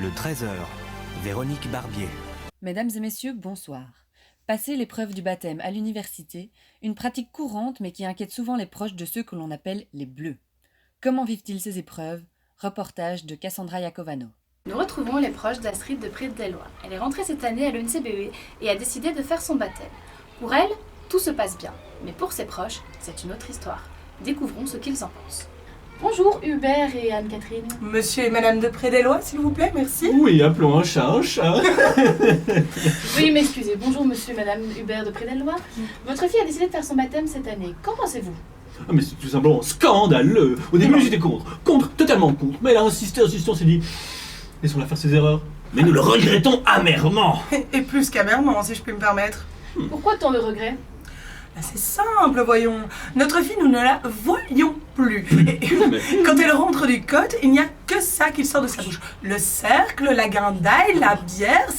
Le Trésor, Véronique Barbier. Mesdames et messieurs, bonsoir. Passer l'épreuve du baptême à l'université, une pratique courante mais qui inquiète souvent les proches de ceux que l'on appelle les bleus. Comment vivent-ils ces épreuves? Reportage de Cassandra Iacovano. Nous retrouvons les proches d'Astrid de Pré-de-Delloy. Elle est rentrée cette année à l'ENCBE et a décidé de faire son baptême. Pour elle, tout se passe bien. Mais pour ses proches, c'est une autre histoire. Découvrons ce qu'ils en pensent. Bonjour Hubert et Anne-Catherine. Monsieur et madame de Pré-de-Delloy, s'il vous plaît, merci. Oui, appelons un chat un chat. Veuillez m'excuser. Bonjour monsieur et madame Hubert de Pré-de-Delloy. Votre fille a décidé de faire son baptême cette année. Qu'en pensez-vous? Ah, mais c'est tout simplement scandaleux. Au début, j'étais contre, totalement contre. Mais elle a insisté, on s'est dit, laissons-la faire ses erreurs. Mais nous le regrettons amèrement. Et plus qu'amèrement, si je puis me permettre. Pourquoi tant de regrets? C'est simple, voyons. Notre fille, nous ne la voyons plus. Et quand elle rentre du code, il n'y a que ça qui sort de sa bouche. Le cercle, la guindaille, la bière,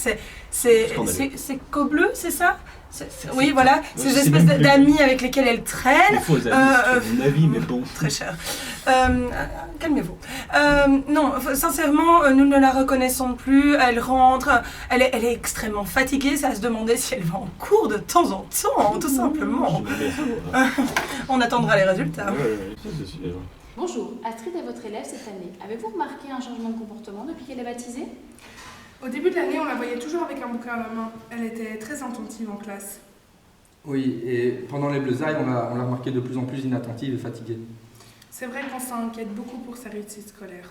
c'est Cobleu, c'est ça? Oui, voilà, ces espèces d'amis avec lesquels elle traîne. Des faux amis, c'est mon avis, mais bon. Très cher. Calmez-vous. Non, sincèrement, nous ne la reconnaissons plus. Elle rentre, elle est extrêmement fatiguée. Ça à se demander si elle va en cours de temps en temps, tout simplement. On attendra les résultats. Ouais, ça c'est sûr. Bonjour, Astrid est votre élève cette année. Avez-vous remarqué un changement de comportement depuis qu'elle est baptisée? Au début de l'année, on la voyait toujours avec un bouquin à la main. Elle était très attentive en classe. Oui, et pendant les bleusailles, on l'a remarqué de plus en plus inattentive et fatiguée. C'est vrai qu'on s'inquiète beaucoup pour sa réussite scolaire.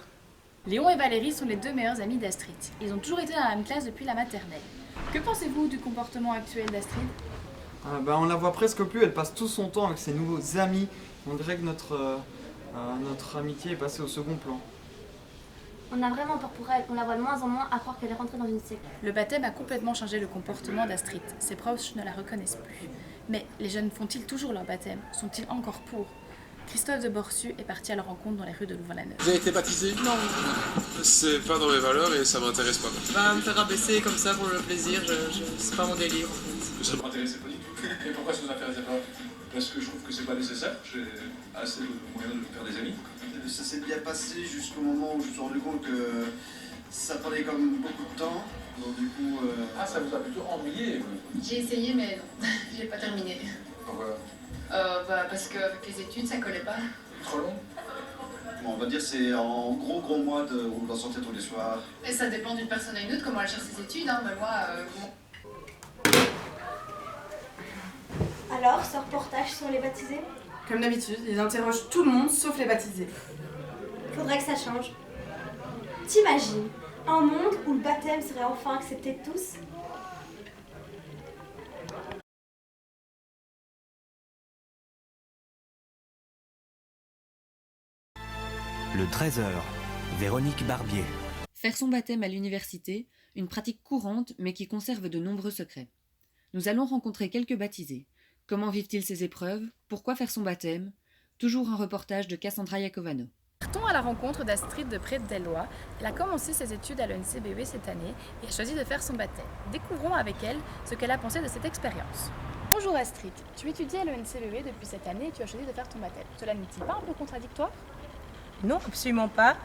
Léon et Valérie sont les deux meilleurs amis d'Astrid. Ils ont toujours été dans la même classe depuis la maternelle. Que pensez-vous du comportement actuel d'Astrid? On la voit presque plus, elle passe tout son temps avec ses nouveaux amis. On dirait que notre amitié est passée au second plan. On a vraiment peur pour elle, on la voit de moins en moins à croire qu'elle est rentrée dans une secte. Le baptême a complètement changé le comportement d'Astrid. Ses proches ne la reconnaissent plus. Mais les jeunes font-ils toujours leur baptême? Sont-ils encore pour? Christophe de Borsu est parti à leur rencontre dans les rues de Louvain-la-Neuve. Vous avez été baptisé? Non. C'est pas dans mes valeurs et ça m'intéresse pas. Me faire abaisser comme ça pour le plaisir, c'est pas mon délire en fait. Ça m'intéressait pas du tout. Et pourquoi ça vous a fait réserver? Parce que je trouve que c'est pas nécessaire. J'ai assez de moyens de faire des amis. Ça s'est bien passé jusqu'au moment où je me suis rendu compte que ça prenait comme beaucoup de temps. Donc du coup... Ah, ça vous a plutôt ennuyé? J'ai essayé mais non, j'ai pas terminé. Pourquoi? Parce qu'avec les études ça collait pas. Trop long? Bon, on va dire c'est en gros mois où on doit sortir tous les soirs. Et ça dépend d'une personne à une autre comment elle cherche ses études, hein. Mais moi, Alors, ce reportage sur les baptisés? Comme d'habitude, ils interrogent tout le monde sauf les baptisés. Faudrait que ça change. T'imagines un monde où le baptême serait enfin accepté de tous? Le Trésor, Véronique Barbier. Faire son baptême à l'université, une pratique courante mais qui conserve de nombreux secrets. Nous allons rencontrer quelques baptisés. Comment vivent-ils ces épreuves? Pourquoi faire son baptême? Toujours un reportage de Cassandra Iacovano. Partons à la rencontre d'Astrid de Pré-de-Delloy. Elle a commencé ses études à l'ENCBE cette année et a choisi de faire son baptême. Découvrons avec elle ce qu'elle a pensé de cette expérience. Bonjour Astrid, tu étudies à l'ENCBE depuis cette année et tu as choisi de faire ton baptême. Cela n'est-il pas un peu contradictoire? Non, absolument pas.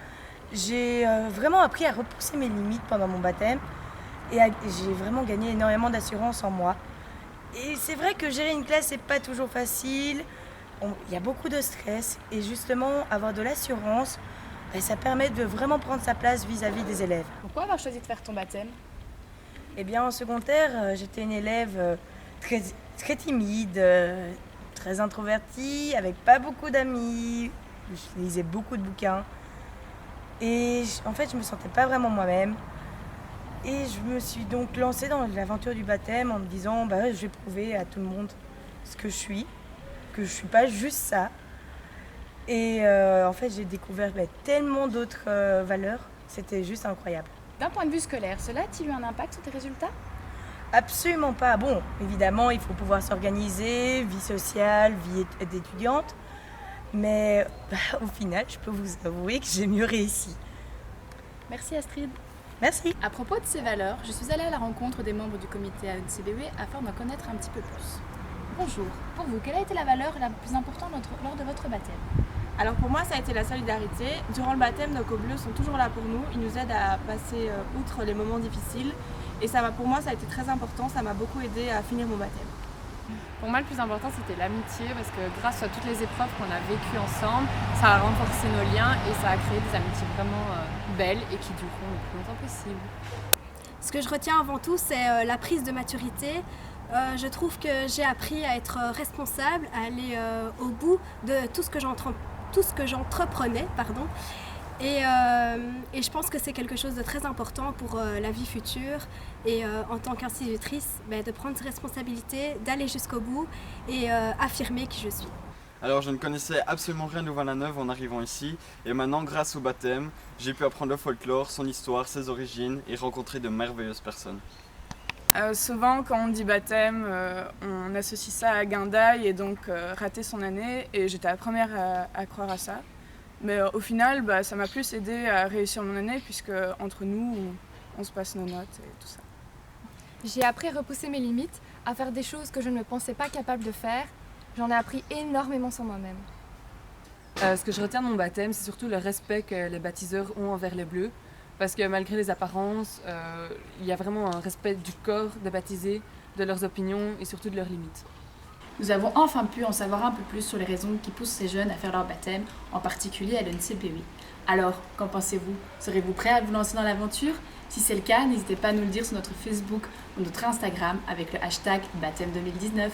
J'ai vraiment appris à repousser mes limites pendant mon baptême et j'ai vraiment gagné énormément d'assurance en moi. Et c'est vrai que gérer une classe, c'est pas toujours facile. Il y a beaucoup de stress et justement, avoir de l'assurance, ça permet de vraiment prendre sa place vis-à-vis des élèves. Pourquoi avoir choisi de faire ton baptême? Eh bien, en secondaire, j'étais une élève très timide, très introvertie, avec pas beaucoup d'amis. Je lisais beaucoup de bouquins. Et en fait, je me sentais pas vraiment moi-même. Et je me suis donc lancée dans l'aventure du baptême en me disant je vais prouver à tout le monde ce que je suis, que je suis pas juste ça. Et en fait, j'ai découvert tellement d'autres valeurs, c'était juste incroyable. D'un point de vue scolaire, cela a-t-il eu un impact sur tes résultats? Absolument pas. Bon, évidemment, il faut pouvoir s'organiser, vie sociale, vie d'étudiante. Mais au final, je peux vous avouer que j'ai mieux réussi. Merci Astrid. Merci. À propos de ces valeurs, je suis allée à la rencontre des membres du comité ANCBE afin d'en connaître un petit peu plus. Bonjour, pour vous, quelle a été la valeur la plus importante lors de votre baptême? Alors pour moi, ça a été la solidarité. Durant le baptême, nos co-bleus sont toujours là pour nous. Ils nous aident à passer outre les moments difficiles. Et pour moi, ça a été très important. Ça m'a beaucoup aidé à finir mon baptême. Pour moi, le plus important, c'était l'amitié, parce que grâce à toutes les épreuves qu'on a vécues ensemble, ça a renforcé nos liens et ça a créé des amitiés vraiment belles et qui dureront le plus longtemps possible. Ce que je retiens avant tout, c'est la prise de maturité. Je trouve que j'ai appris à être responsable, à aller au bout de tout ce que j'entreprenais. Et je pense que c'est quelque chose de très important pour la vie future et en tant qu'institutrice, de prendre ses responsabilités, d'aller jusqu'au bout et affirmer qui je suis. Alors je ne connaissais absolument rien de Louvain-la-Neuve en arrivant ici et maintenant grâce au baptême, j'ai pu apprendre le folklore, son histoire, ses origines et rencontrer de merveilleuses personnes. Souvent quand on dit baptême, on associe ça à Guindaille et donc rater son année et j'étais la première à croire à ça. Mais au final, ça m'a plus aidé à réussir mon année puisque entre nous, on se passe nos notes et tout ça. J'ai appris à repousser mes limites, à faire des choses que je ne me pensais pas capable de faire. J'en ai appris énormément sur moi-même. Ce que je retiens de mon baptême, c'est surtout le respect que les baptiseurs ont envers les bleus. Parce que malgré les apparences, il y a vraiment un respect du corps des baptisés, de leurs opinions et surtout de leurs limites. Nous avons enfin pu en savoir un peu plus sur les raisons qui poussent ces jeunes à faire leur baptême, en particulier à l'UNCBW. Alors, qu'en pensez-vous? Serez-vous prêts à vous lancer dans l'aventure? Si c'est le cas, n'hésitez pas à nous le dire sur notre Facebook ou notre Instagram avec le hashtag baptême 2019.